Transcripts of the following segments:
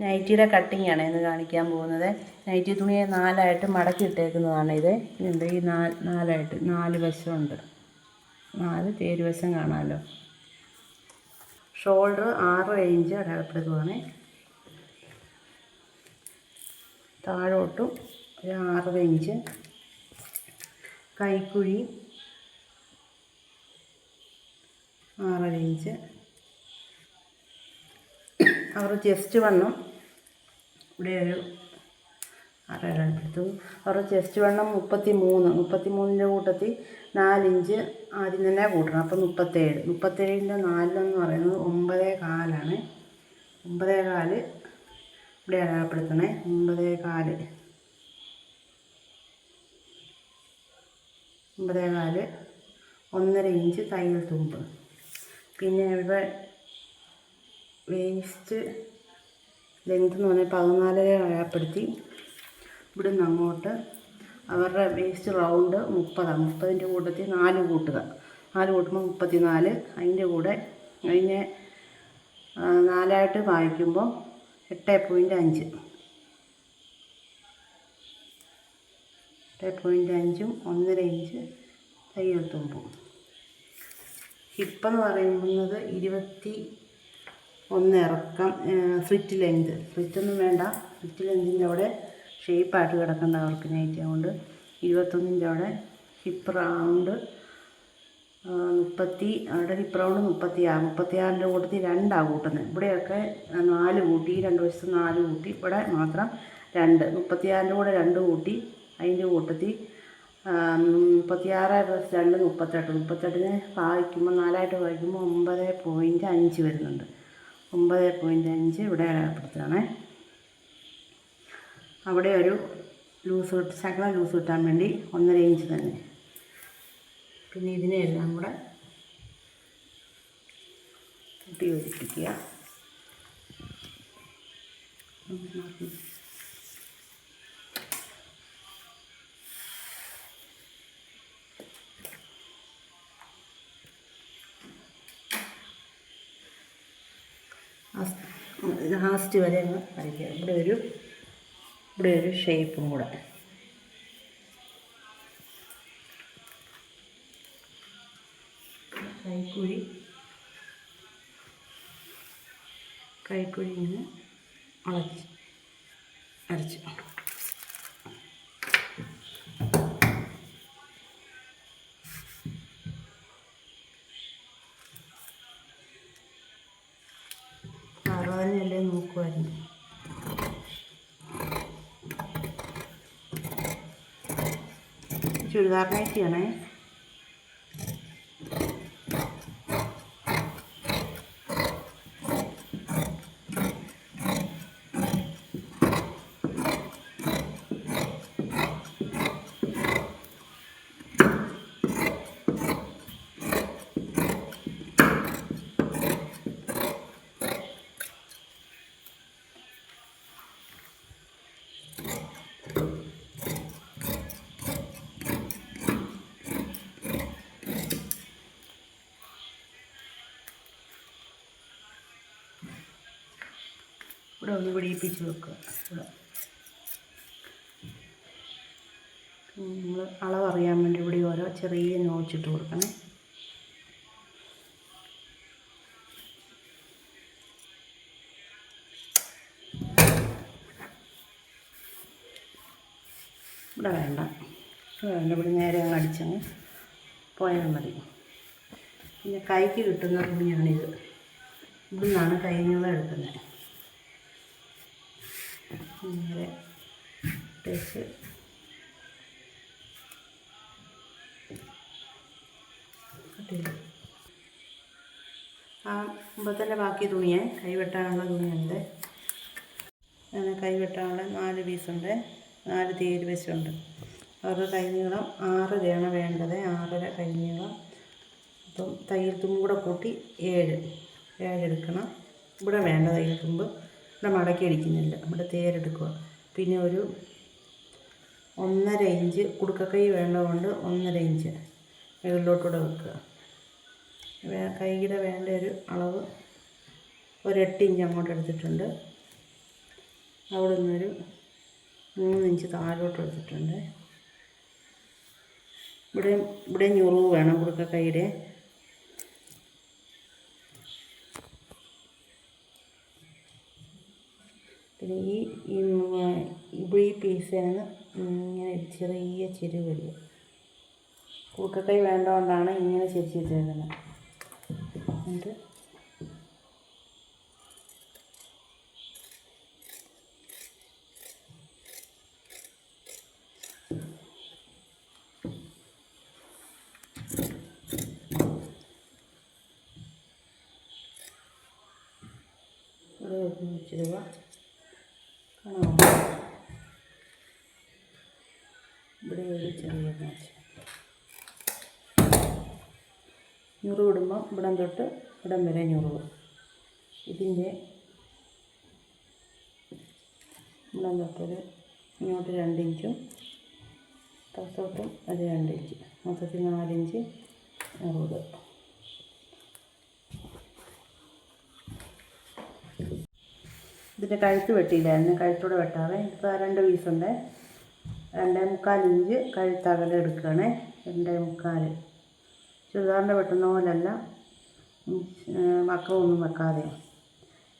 നൈറ്റിയുടെ കട്ടിങ്ങാണ് ഇന്ന് കാണിക്കാൻ പോകുന്നത്. നൈറ്റി തുണിയെ 4ആയിട്ട് മടക്കി ഇട്ടേക്കുന്നതാണ് ഇത്. ഇതുണ്ട് ഈ 4ആയിട്ട് 4 വശമുണ്ട്. 4 തേരുവശം കാണാമല്ലോ. ഷോൾഡർ 6 ഇഞ്ച് അടയാളപ്പെടുത്തുവാണ്. താഴോട്ടും 6 ഇഞ്ച്. കൈക്കുഴി 6 ഇഞ്ച്. അവർ ചെസ്റ്റ് വണ്ണം ഇവിടെ ഒരു അടയാളപ്പെടുത്തും. അവരുടെ ചെസ്റ്റ് വണ്ണം 33 കൂട്ടത്തിൽ 4 ഇഞ്ച് ആദ്യം തന്നെ കൂട്ടണം. അപ്പം 37 4 പറയുന്നത് 9.25 9.25 ഇവിടെ അടയാളപ്പെടുത്തണേ. 9.25 1.5 ഇഞ്ച് തയ്യൽ തുമ്പ്. പിന്നെ ഇവിടെ വേസ്റ്റ് ലെങ്ത് എന്ന് പറഞ്ഞാൽ 14 അടയാളപ്പെടുത്തി. ഇവിടെ നിന്ന് അങ്ങോട്ട് അവരുടെ വേസ്റ്റ് റൗണ്ട് 30 കൂട്ടത്തിൽ 4 കൂട്ടുക. 4 കൂട്ടുമ്പോൾ 34. അതിൻ്റെ കൂടെ അതിനെ 4ആയിട്ട് വായിക്കുമ്പോൾ 8.5 8.5 1.5 ഇഞ്ച് തയ്യൽ തുമ്പും. ഹിപ്പെന്ന് പറയുന്നത് 21 ഇറക്കം. സ്ലിറ്റ് ലെങ്ത് സ്ലിറ്റൊന്നും വേണ്ട. സ്ലിറ്റ് ലെങ്തിൻ്റെ അവിടെ ഷേപ്പായിട്ട് കിടക്കേണ്ട അവർക്ക് നൈറ്റി. അതുകൊണ്ട് 21 അവിടെ ഹിപ്പ് റൗണ്ട് 30. അവിടെ ഹിപ്പ് റൗണ്ട് 36 കൂട്ടത്തിൽ 2 കൂട്ടുന്നത്. ഇവിടെയൊക്കെ 4 കൂട്ടി. 2 വശത്ത് 4 കൂട്ടി. ഇവിടെ മാത്രം 2. 36 കൂടെ 2 കൂട്ടി. അതിൻ്റെ കൂട്ടത്തിൽ 36 + 2 38. 38 വായിക്കുമ്പോൾ 4ആയിട്ട് വായിക്കുമ്പോൾ 9.5 വരുന്നുണ്ട്. 9.5 ഇവിടെ അടയാളപ്പെടുത്തുകയാണേ. അവിടെ ഒരു ശകലം ലൂസ് കിട്ടാൻ വേണ്ടി 1.5 ഇഞ്ച് തന്നെ. പിന്നെ ഇതിനെല്ലാം കൂടെ കൂട്ടി യോജിപ്പിക്കുക. ലാസ്റ്റ് വരെ ഒന്ന് വരയ്ക്കുക. ഇവിടെ ഒരു ഷേപ്പും കൂടെ. കൈക്കുഴി ഇങ്ങനെ അരച്ച് അറുപതിനല്ലേ നോക്കുമായിരുന്നു. ചുരിദാർ നൈറ്റിയാണേ. ഇവിടെ ഒന്ന് പിടിപ്പിച്ച് വെക്കുക. നമ്മൾ അളവറിയാൻ വേണ്ടി ഇവിടെ ഓരോ ചെറിയ നോച്ചിട്ട് കൊടുക്കണം. ഇവിടെ വേണ്ട. ഇവിടെ നേരെ അങ്ങ് അടിച്ചങ്ങ് പോയാൽ മതി. പിന്നെ കൈക്ക് കിട്ടുന്ന തുണിയാണിത്. ഇവിടെ നിന്നാണ് കൈ നീളം എടുക്കുന്നത്. നേരെ തേച്ച് മുമ്പത്തന്നെ ബാക്കി തുണിയെ കൈവെട്ടാനുള്ള തുണിയുണ്ട്. അങ്ങനെ കൈവെട്ടാനുള്ള 4 പീസുണ്ട്. 4 തേരുവശമുണ്ട്. അവരുടെ കൈനീളം 6 വേണ്ടത്. 6.5 കൈനീളം. അപ്പം തയ്യൽ തുമ്പ് കൂടെ കൂട്ടി 7 എടുക്കണം. ഇവിടെ വേണ്ട തയ്യൽ തുമ്പ്. ഇവിടെ മടക്കി അടിക്കുന്നില്ല. ഇവിടെ തേരെടുക്കുക. പിന്നെ ഒരു 1.5 ഇഞ്ച് കുടുക്കക്കൈ വേണ്ടതുകൊണ്ട് 1.5 ഇഞ്ച് മുകളിലോട്ടൂടെ വെക്കുക. കൈയുടെ വേണ്ട ഒരു അളവ് ഒരു 8 ഇഞ്ച് അങ്ങോട്ട് എടുത്തിട്ടുണ്ട്. അവിടെ നിന്നൊരു 3 ഇഞ്ച് താഴോട്ട് എടുത്തിട്ടുണ്ട്. ഇവിടെ ഞുറിവ് വേണം കുറുക്കക്കൈയുടെ. പിന്നെ ഈ പീസാണ് ഇങ്ങനെ ചെറിയ ചെരുവ് വരിക. കുറുക്കക്കൈ വേണ്ടതുകൊണ്ടാണ് ഇങ്ങനെ ചെരിച്ച് വെച്ചേക്കുന്നത്. എന്നിട്ട് ചിരുവ ഇവിടെ ഒരു ചെറിയ മാച്ച് ഞുറിവ് ഇടുമ്പോൾ ഇവിടം തൊട്ട് ഇവിടം വരെ ഞുറിവ്. ഇതിൻ്റെ ഇവിടം തൊട്ടൊരു ഇങ്ങോട്ട് 2 ഇഞ്ചും പുറത്തോട്ടും ഒരു 2 ഇഞ്ച്, മൊത്തത്തിൽ 4 ഇഞ്ച് ഞുറിവ്. ഇതിൻ്റെ കഴുത്ത് വെട്ടിയില്ലായിരുന്നു, കഴുത്തൂടെ വെട്ടാവേ. ഇപ്പോൾ 2 പീസുണ്ട്. 2.25 ഇഞ്ച് കഴുത്തകലം എടുക്കുകയാണ്. 2.25. ചുരിദാറിൻ്റെ വെട്ടുന്ന പോലല്ല, വക്കമൊന്നും വെക്കാതെ.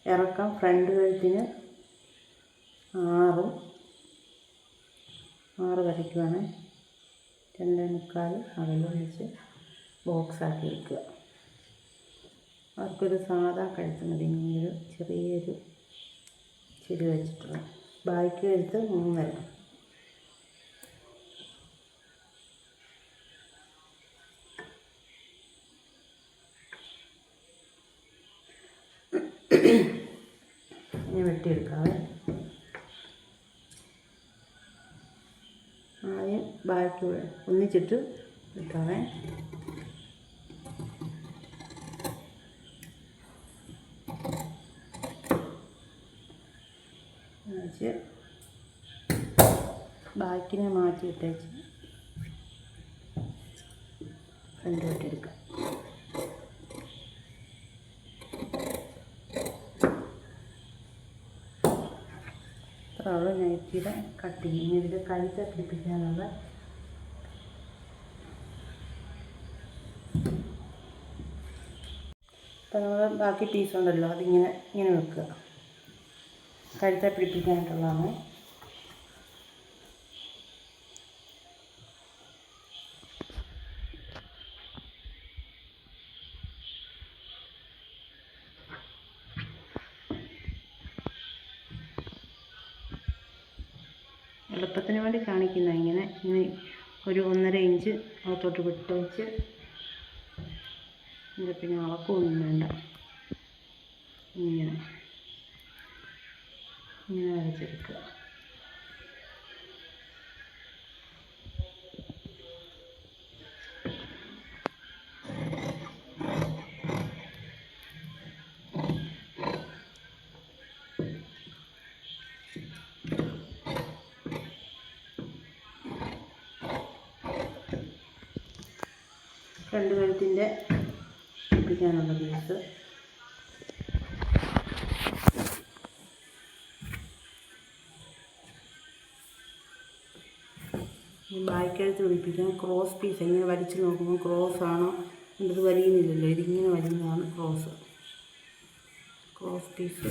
ഇറക്കം ഫ്രണ്ട് കഴുത്തിന് 6 വരയ്ക്കുവാണ്. 2.25 അകലം വെച്ച് ബോക്സാക്കി വെക്കുക. അവർക്കൊരു സാധാ കഴുത്ത് മതി, ഇങ്ങനൊരു ചെറിയൊരു ചെരി വെച്ചിട്ടുള്ള. ബാക്ക് കഴുത്ത് 3.5. ഇനി വെട്ടിയെടുക്കാവേ. ആദ്യം ബാക്ക് ഒന്നിച്ചിട്ട് വെട്ടാവേ. വെച്ച് ബാക്കിനെ മാറ്റി ഇട്ടേച്ച് ഫ്രണ്ട് വെട്ടിയെടുക്കാം. ഇത്രയുള്ള നൈറ്റിയുടെ കട്ടിങ്. ഇനി ഇതിൽ കഴുത്ത് പിടിപ്പിക്കാനുള്ള ഇപ്പം നമ്മൾ ബാക്കി പീസുണ്ടല്ലോ അതിങ്ങനെ വെക്കുക. കഴുത്തെ പിടിപ്പിക്കാനായിട്ടുള്ളതാണ്. എളുപ്പത്തിന് വേണ്ടി കാണിക്കുന്ന ഇങ്ങനെ ഒരു 1.5 ഇഞ്ച് അകത്തോട്ട് വിട്ട് വെച്ച് പിന്നെ അളക്കൊന്നും വേണ്ട. ഇങ്ങനെ വരച്ചെടുക്കുക. ഫ്രണ്ട് കഴുത്തിൻ്റെ പിടിപ്പിക്കാനുള്ള പീസ് ബാക്ക് കഴുത്ത് പിടിപ്പിക്കാൻ ക്രോസ് പീസ്. ഇങ്ങനെ വലിച്ച് നോക്കുമ്പോൾ ക്രോസ് ആണോ, ഇത് വലിയുന്നില്ലല്ലോ, ഇതിങ്ങനെ വലിയുന്നതാണ് ക്രോസ് പീസ്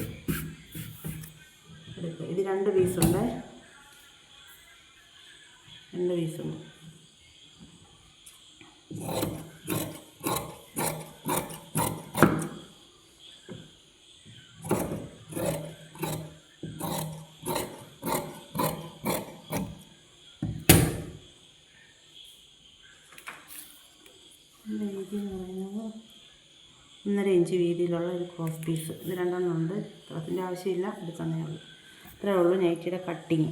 എടുക്കുക. ഇത് 2 പീസുണ്ട്. 2 പീസുണ്ട്. വീതി എന്ന് പറയുന്നത് 1.5 ഇഞ്ച് വീതിയിലുള്ള ഒരു ക്രോസ് പീസ്. ഇത് 2 ഉണ്ട്. അതിൻ്റെ ആവശ്യമില്ല, എടുക്കുന്നേ ഉള്ളൂ. ഇത്രയേ ഉള്ളൂ നൈറ്റിയുടെ കട്ടിങ്.